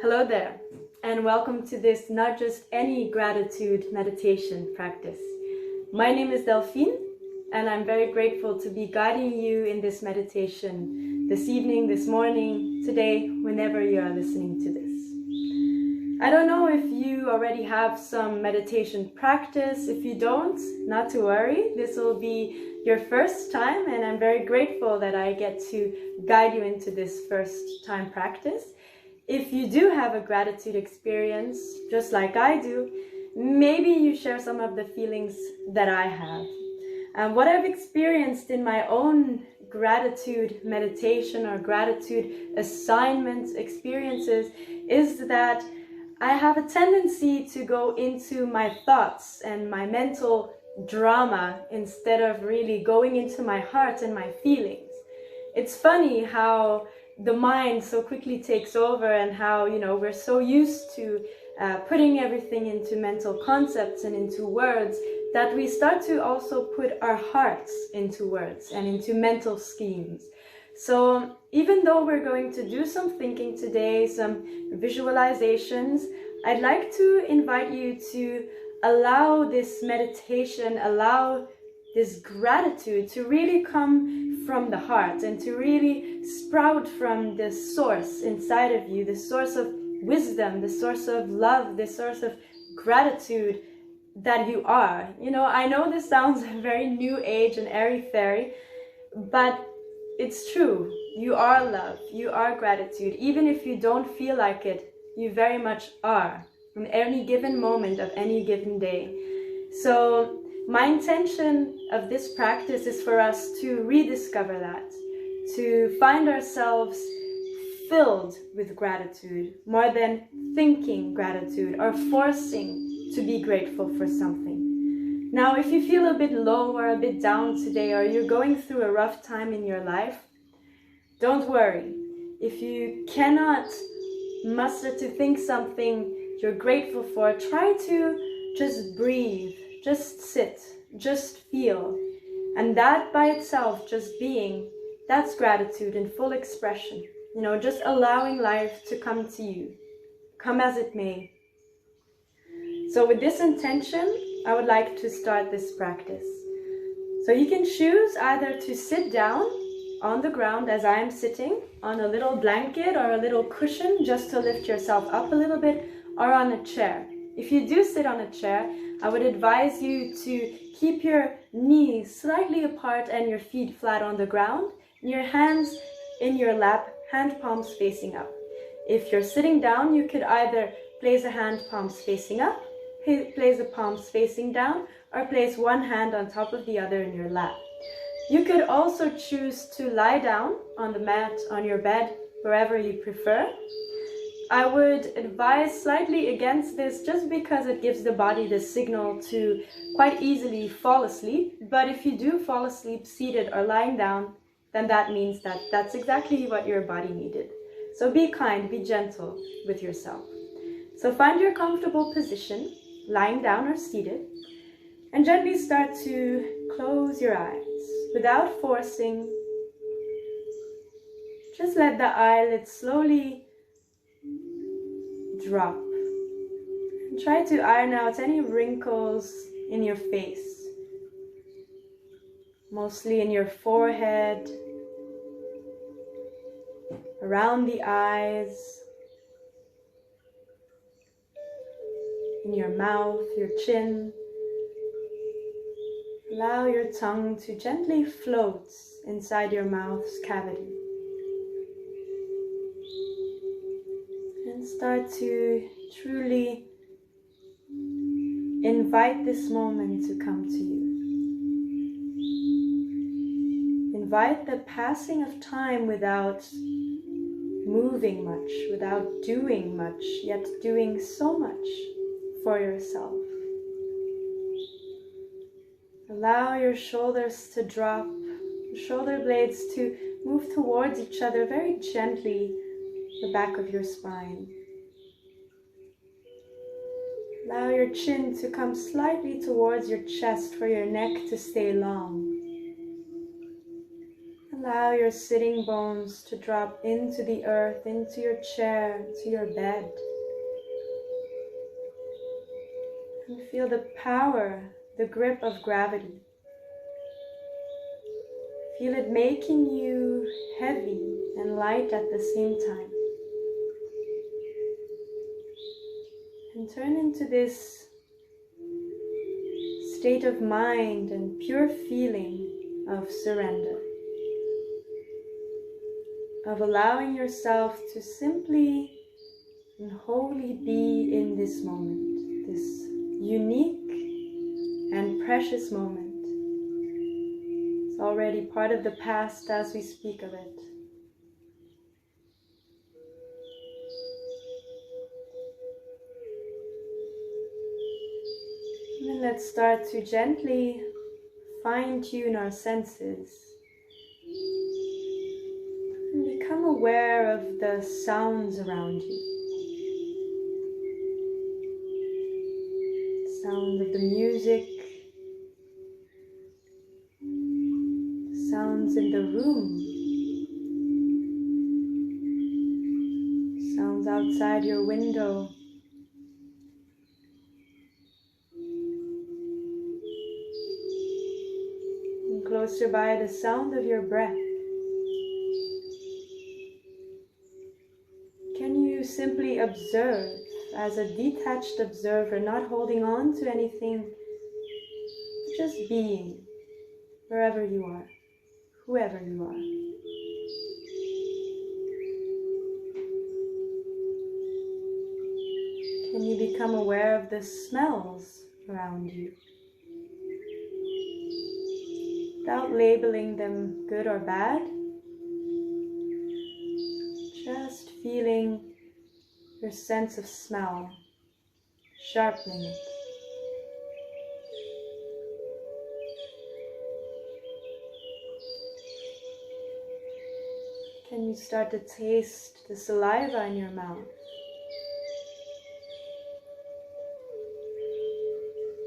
Hello there, and welcome to this not just any gratitude meditation practice. My name is Delphine, and I'm very grateful to be guiding you in this meditation this evening, this morning, today, whenever you are listening to this. I don't know if you already have some meditation practice. If you don't, not to worry. This will be your first time, and I'm very grateful that I get to guide you into this first time practice. If you do have a gratitude experience, just like I do, maybe you share some of the feelings that I have. And what I've experienced in my own gratitude meditation or gratitude assignment experiences is that I have a tendency to go into my thoughts and my mental drama instead of really going into my heart and my feelings. It's funny how the mind so quickly takes over and how, we're so used to putting everything into mental concepts and into words that we start to also put our hearts into words and into mental schemes. So even though we're going to do some thinking today, some visualizations, I'd like to invite you to allow this meditation, allow this gratitude to really come from the heart and to really sprout from the source inside of you, the source of wisdom, the source of love, the source of gratitude that you are. I know this sounds very new age and airy-fairy, but it's true. You are love, you are gratitude. Even if you don't feel like it, you very much are in any given moment of any given day. So my intention of this practice is for us to rediscover that, to find ourselves filled with gratitude more than thinking gratitude or forcing to be grateful for something. Now, if you feel a bit low or a bit down today, or you're going through a rough time in your life, don't worry. If you cannot muster to think something you're grateful for, try to just breathe. Just sit, just feel. And that by itself, just being, that's gratitude in full expression. Just allowing life to come to you, come as it may. So with this intention, I would like to start this practice. So you can choose either to sit down on the ground as I am sitting, on a little blanket or a little cushion just to lift yourself up a little bit, or on a chair. If you do sit on a chair, I would advise you to keep your knees slightly apart and your feet flat on the ground, and your hands in your lap, hand palms facing up. If you're sitting down, you could either place a hand palms facing up, place the palms facing down, or place one hand on top of the other in your lap. You could also choose to lie down on the mat, on your bed, wherever you prefer. I would advise slightly against this just because it gives the body the signal to quite easily fall asleep. But if you do fall asleep seated or lying down, then that means that that's exactly what your body needed. So be kind, be gentle with yourself. So find your comfortable position, lying down or seated, and gently start to close your eyes without forcing. Just let the eyelids slowly drop. And try to iron out any wrinkles in your face, mostly in your forehead, around the eyes, in your mouth, your chin. Allow your tongue to gently float inside your mouth's cavity. And start to truly invite this moment to come to you. Invite the passing of time without moving much, without doing much, yet doing so much for yourself. Allow your shoulders to drop, the shoulder blades to move towards each other very gently, the back of your spine. Allow your chin to come slightly towards your chest for your neck to stay long. Allow your sitting bones to drop into the earth, into your chair, to your bed. And feel the power, the grip of gravity. Feel it making you heavy and light at the same time. And turn into this state of mind and pure feeling of surrender. Of allowing yourself to simply and wholly be in this moment, this unique and precious moment. It's already part of the past as we speak of it. And then let's start to gently fine-tune our senses. And become aware of the sounds around you. The sound of the music, the sounds in the room, sounds outside your window. And closer by, the sound of your breath. Can you simply observe as a detached observer, not holding on to anything, just being wherever you are, whoever you are. Can you become aware of the smells around you? Without labeling them good or bad, just feeling your sense of smell, sharpening it. Can you start to taste the saliva in your mouth?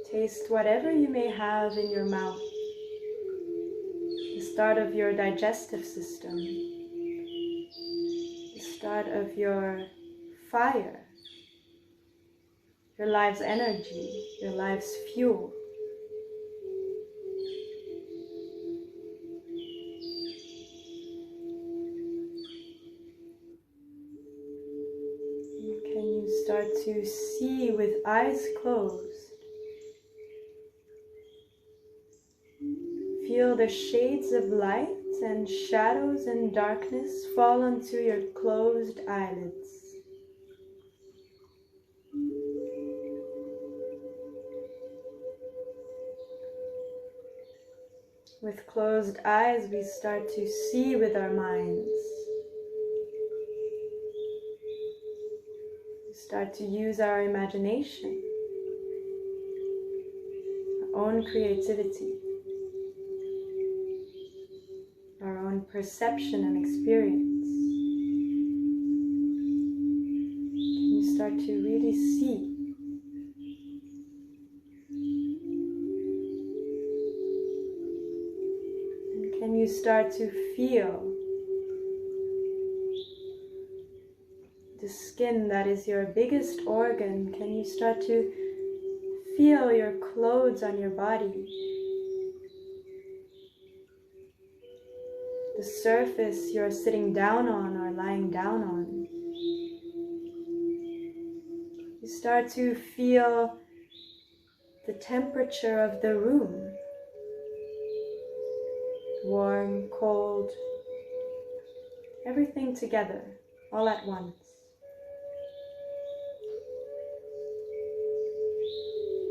Taste whatever you may have in your mouth. The start of your digestive system. The start of your fire. Your life's energy. Your life's fuel. Can you start to see with eyes closed? Feel the shades of light and shadows and darkness fall onto your closed eyelids. With closed eyes, we start to see with our minds. We start to use our imagination, our own creativity, our own perception and experience. Can you start to really see? And can you start to feel the skin that is your biggest organ? Can you start to feel your clothes on your body? The surface you're sitting down on or lying down on. You start to feel the temperature of the room. Warm, cold, everything together, all at once.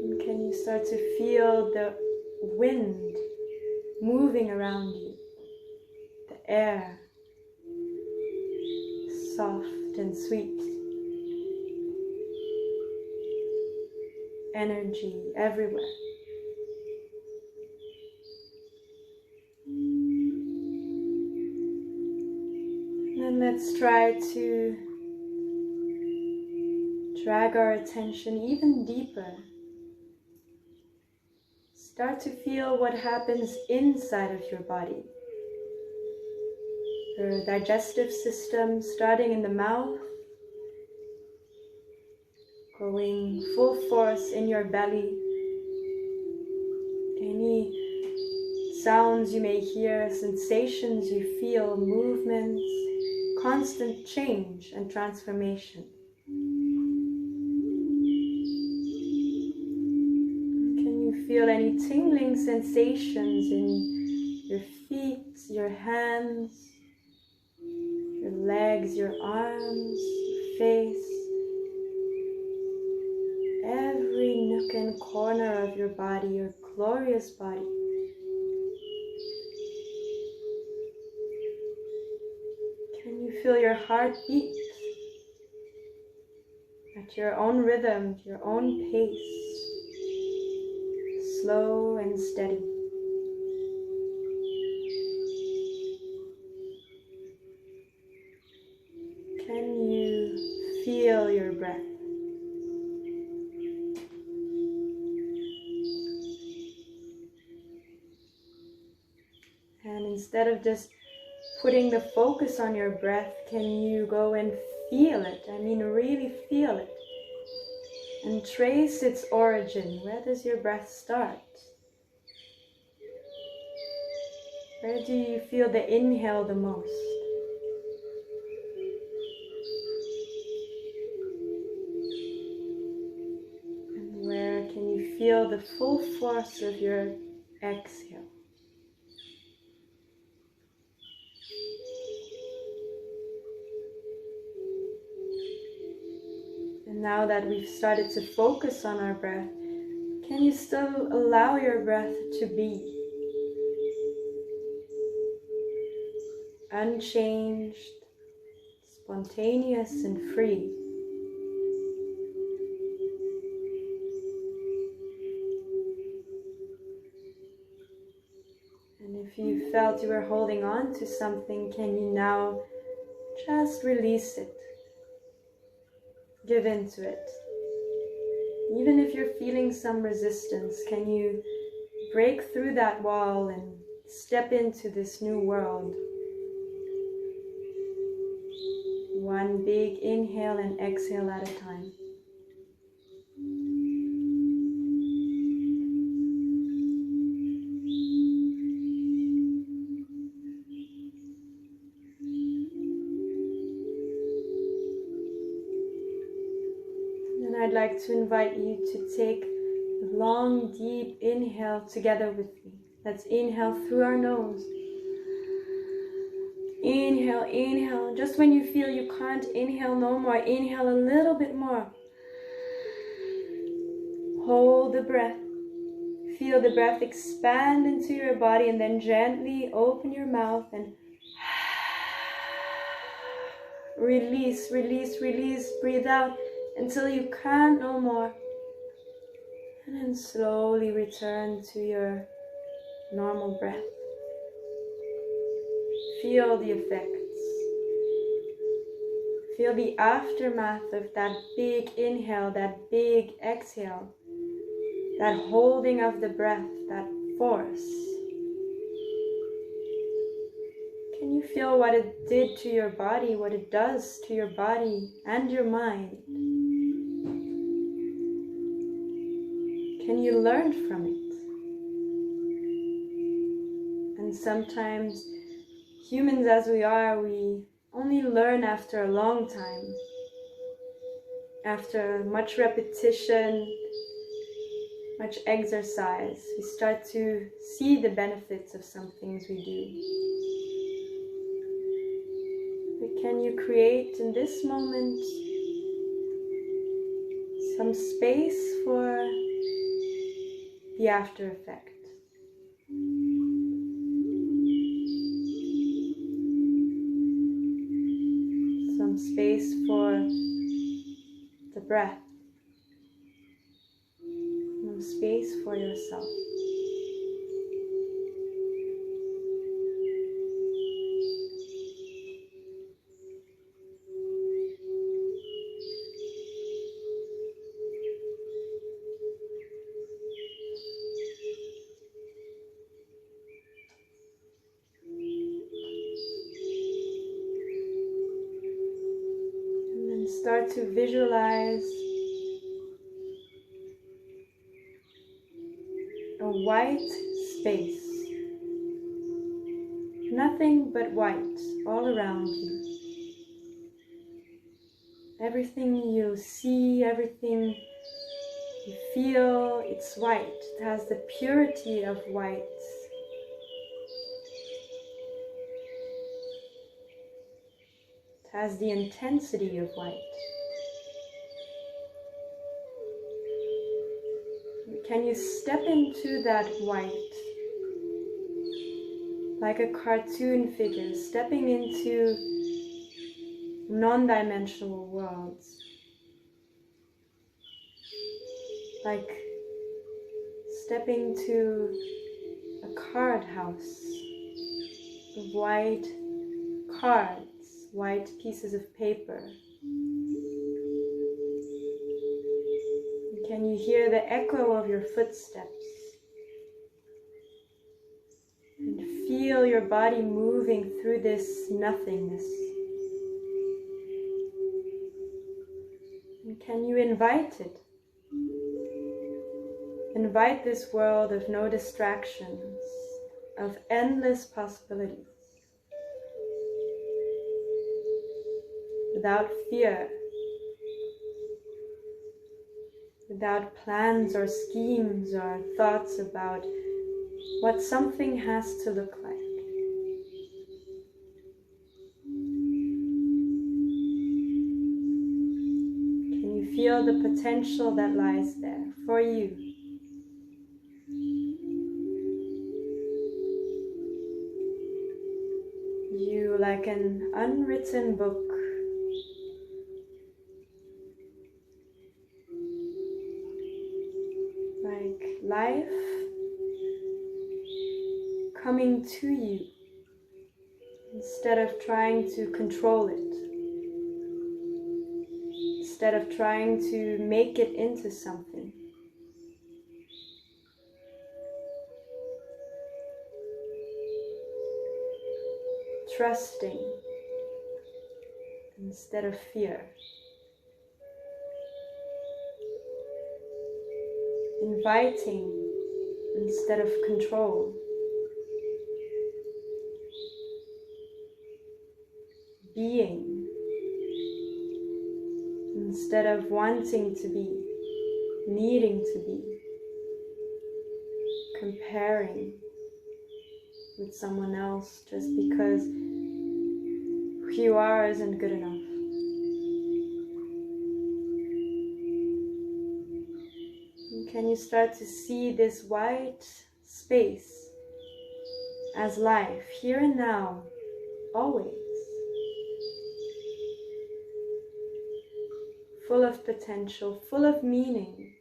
And can you start to feel the wind moving around you? The air, soft and sweet. Energy everywhere. And let's try to drag our attention even deeper. Start to feel what happens inside of your body. your digestive system, starting in the mouth, going full force in your belly. Any sounds you may hear, sensations you feel, movements, constant change and transformation. Can you feel any tingling sensations in your feet, your hands, your legs, your arms, your face? Every nook and corner of your body, your glorious body. Can you feel your heart beat at your own rhythm, your own pace, slow and steady? Can you feel your breath? And instead of just putting the focus on your breath, can you go and feel it? I mean, really feel it. And trace its origin. Where does your breath start? Where do you feel the inhale the most? And where can you feel the full force of your exhale? And now that we've started to focus on our breath, can you still allow your breath to be unchanged, spontaneous and free? And if you felt you were holding on to something, can you now just release it? Give into it. Even if you're feeling some resistance, can you break through that wall and step into this new world? One big inhale and exhale at a time. I'd like to invite you to take a long, deep inhale together with me. Let's inhale through our nose. Inhale, inhale. Just when you feel you can't inhale no more, inhale a little bit more. Hold the breath. Feel the breath expand into your body and then gently open your mouth and release, release, release. Breathe out until you can't no more. And then slowly return to your normal breath. Feel the effects. Feel the aftermath of that big inhale, that big exhale, that holding of the breath, that force. Can you feel what it did to your body, what it does to your body and your mind? Can you learn from it? And sometimes, humans as we are, we only learn after a long time. After much repetition, much exercise, we start to see the benefits of some things we do. But can you create in this moment some space for the after effect? Some space for the breath. Some space for yourself. start to visualize a white space. Nothing but white all around you. Everything you see, everything you feel, it's white. It has the purity of white. It has the intensity of white. Can you step into that white? Like a cartoon figure, stepping into non-dimensional worlds. Like stepping to a card house of white cards, white pieces of paper. Can you hear the echo of your footsteps? And feel your body moving through this nothingness. And can you invite it? Invite this world of no distractions, of endless possibilities. Without fear. Without plans or schemes or thoughts about what something has to look like. Can you feel the potential that lies there for you? You, like an unwritten book, like life coming to you instead of trying to control it, instead of trying to make it into something. Trusting instead of fear. Inviting instead of control. Being instead of wanting to be, needing to be, comparing with someone else just because who you are isn't good enough. And can you start to see this white space as life, here and now, always? Full of potential, full of meaning,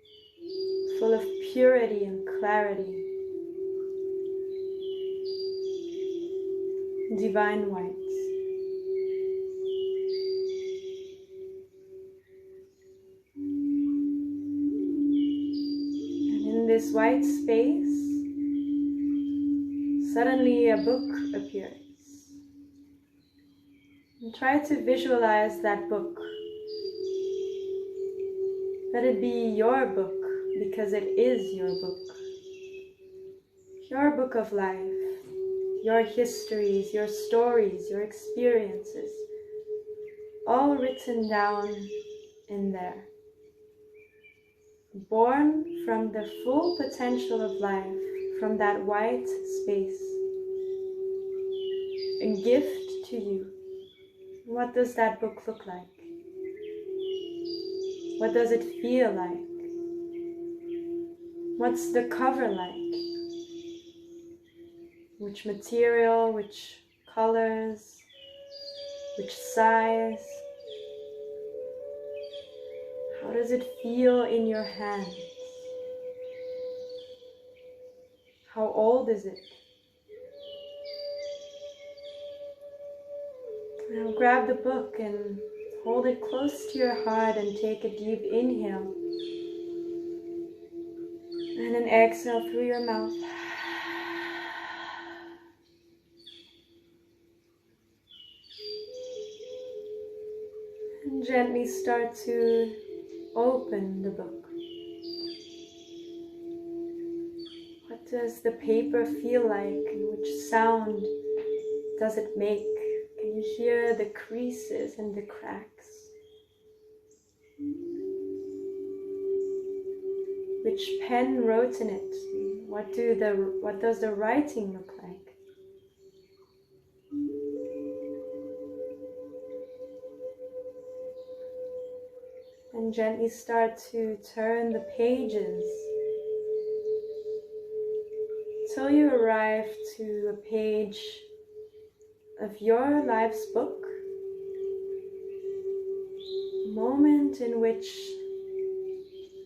full of purity and clarity. Divine white. And in this white space, suddenly a book appears. And try to visualize that book. Let it be your book, because it is your book. Your book of life, your histories, your stories, your experiences, all written down in there. Born from the full potential of life, from that white space. A gift to you. What does that book look like? What does it feel like? What's the cover like? Which material, which colors, which size? How does it feel in your hands? How old is it? Now grab the book and hold it close to your heart and take a deep inhale. And an exhale through your mouth. And Gently start to open the book. What does the paper feel like, and which sound does it make? Can you hear the creases and the cracks? Which pen wrote in it? What does the writing look like? And gently start to turn the pages till you arrive to a page of your life's book, a moment in which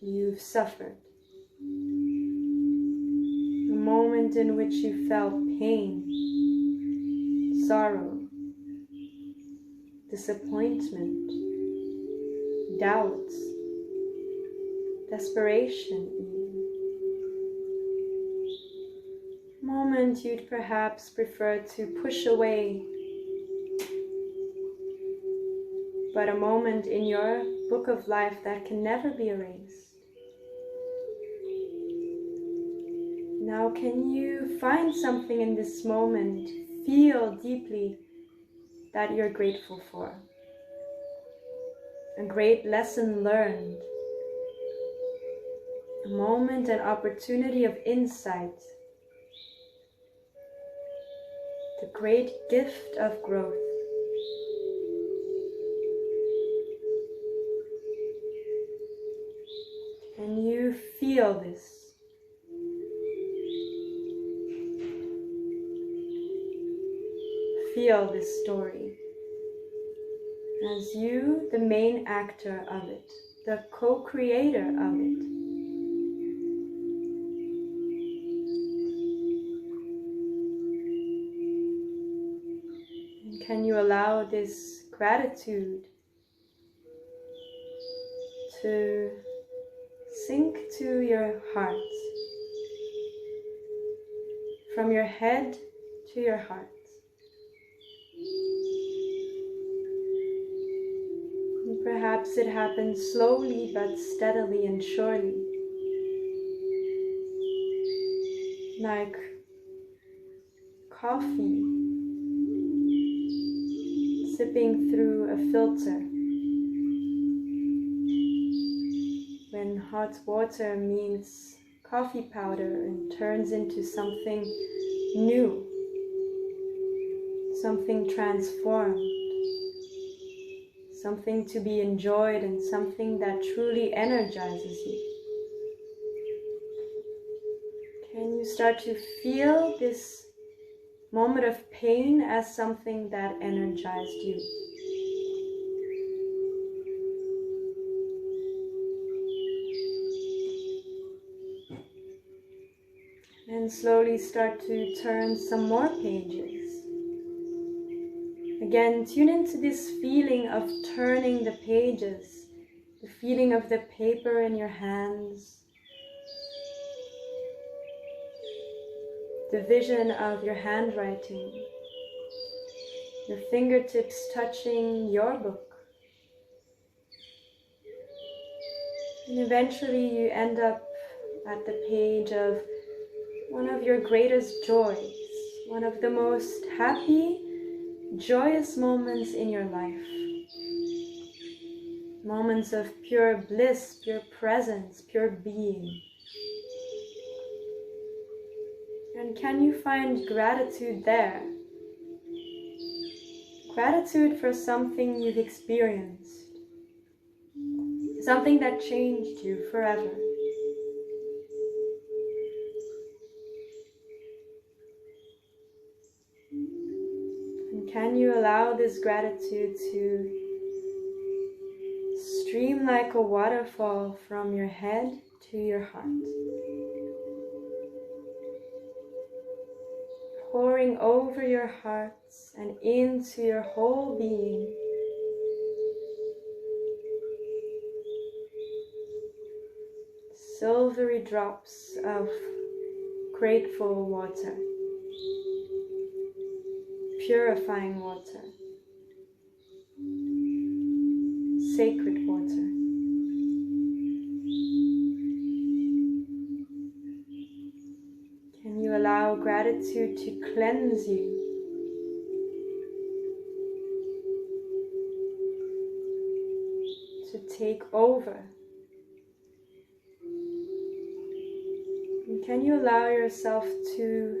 you've suffered, a moment in which you felt pain, sorrow, disappointment, doubts, desperation even. A moment you'd perhaps prefer to push away, but a moment in your book of life that can never be erased. Now, can you find something in this moment, feel deeply, that you're grateful for? A great lesson learned, a moment, an opportunity of insight, the great gift of growth. Can you feel this? Feel this story as you, the main actor of it, the co-creator of it. And can you allow this gratitude to sink to your heart, from your head to your heart? Perhaps it happens slowly but steadily and surely, like coffee sipping through a filter. When hot water meets coffee powder and turns into something new, something transformed, something to be enjoyed, and something that truly energizes you. Can you start to feel this moment of pain as something that energized you? And slowly start to turn some more pages. Again, tune into this feeling of turning the pages, the feeling of the paper in your hands, the vision of your handwriting, your fingertips touching your book. And eventually you end up at the page of one of your greatest joys, one of the most happy, joyous moments in your life. Moments of pure bliss, pure presence, pure being. And can you find gratitude there? Gratitude for something you've experienced, something that changed you forever. Can you allow this gratitude to stream like a waterfall from your head to your heart, pouring over your hearts and into your whole being. Silvery drops of grateful water. Purifying water, sacred water. Can you allow gratitude to cleanse you? To take over? And can you allow yourself to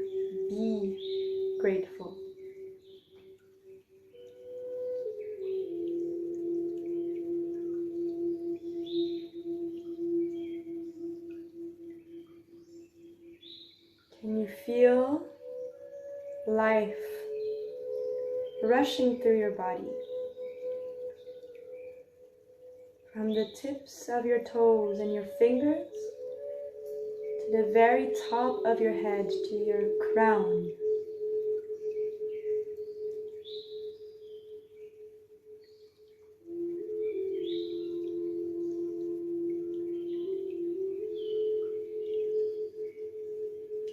be grateful? Can you feel life rushing through your body? From the tips of your toes and your fingers to the very top of your head, to your crown.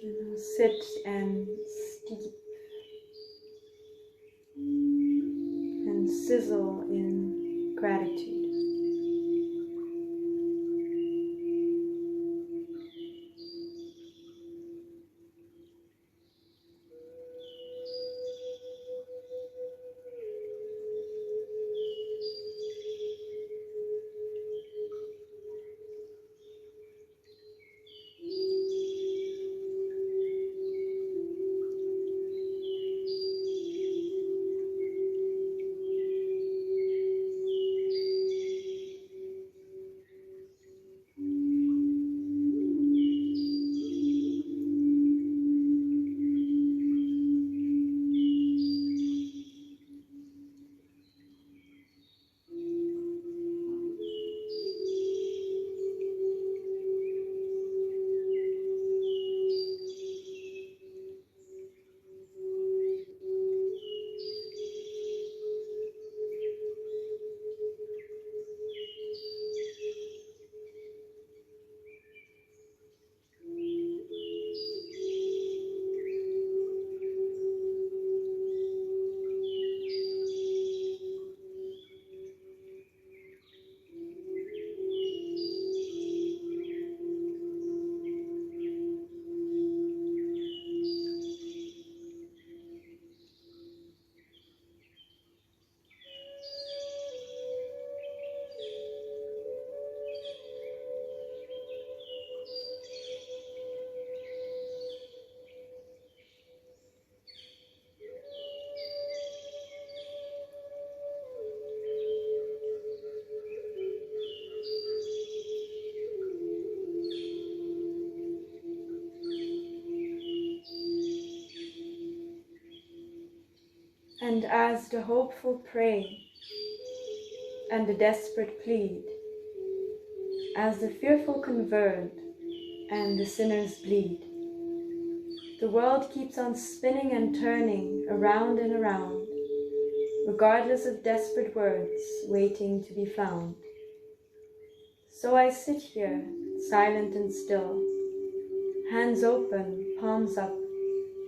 And now sit and steep and sizzle in gratitude. And as the hopeful pray and the desperate plead, as the fearful convert and the sinners bleed, the world keeps on spinning and turning around and around, regardless of desperate words waiting to be found. So I sit here, silent and still, hands open, palms up,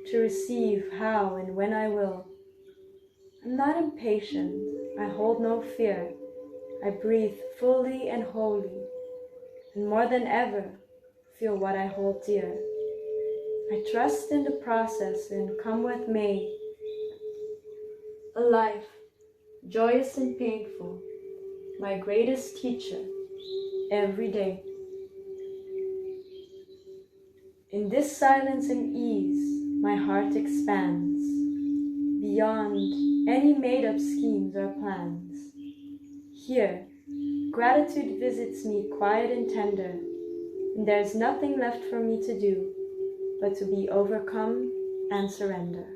to receive how and when I will. I'm not impatient, I hold no fear, I breathe fully and wholly, and more than ever, feel what I hold dear. I trust in the process and come what may, a life, joyous and painful, my greatest teacher, every day. In this silence and ease, my heart expands, beyond any made-up schemes or plans. Here, gratitude visits me quiet and tender, and there's nothing left for me to do but to be overcome and surrender.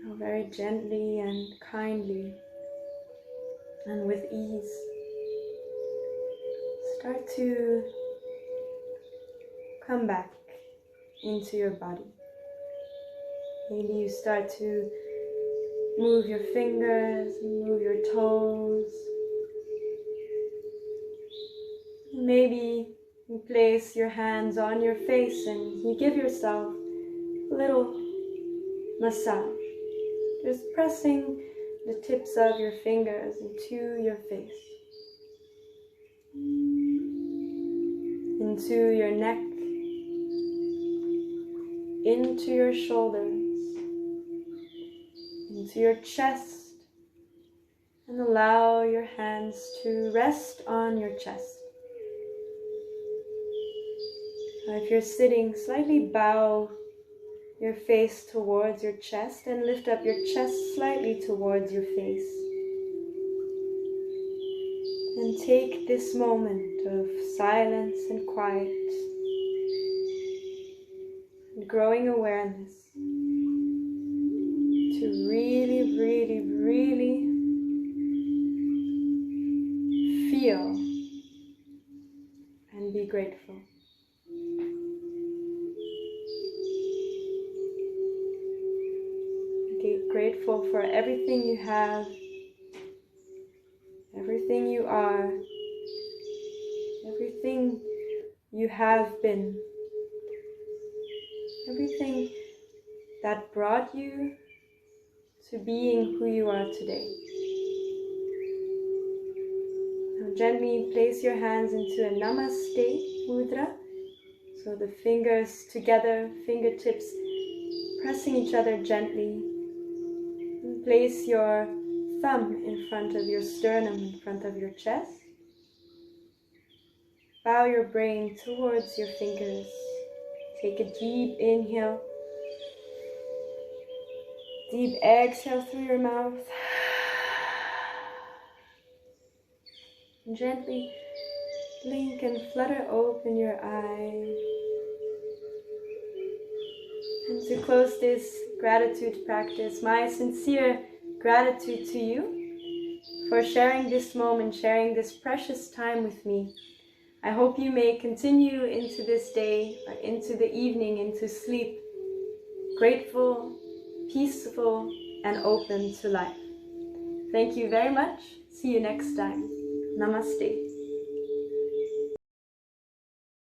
Now very gently and kindly and with ease, start to come back into your body. Maybe you start to Move your fingers, move your toes. Maybe you place your hands on your face and you give yourself a little massage. Just pressing the tips of your fingers into your face, into your neck, into your shoulders, into your chest, and allow your hands to rest on your chest. Now, if you're sitting, slightly bow your face towards your chest and lift up your chest slightly towards your face. And take this moment of silence and quiet and growing awareness to really, really, really feel and be grateful. Grateful for everything you have, everything you are, everything you have been, everything that brought you to being who you are today. Now gently place your hands into a Namaste mudra. So the fingers together, fingertips pressing each other gently. And place your thumb in front of your sternum, in front of your chest. Bow your brain towards your fingers. Take a deep inhale. Deep exhale through your mouth. And gently blink and flutter open your eyes. And to close this gratitude practice, my sincere gratitude to you for sharing this moment, sharing this precious time with me. I hope you may continue into this day, or into the evening, into sleep, grateful, peaceful, and open to life. Thank you very much. See you next time. Namaste.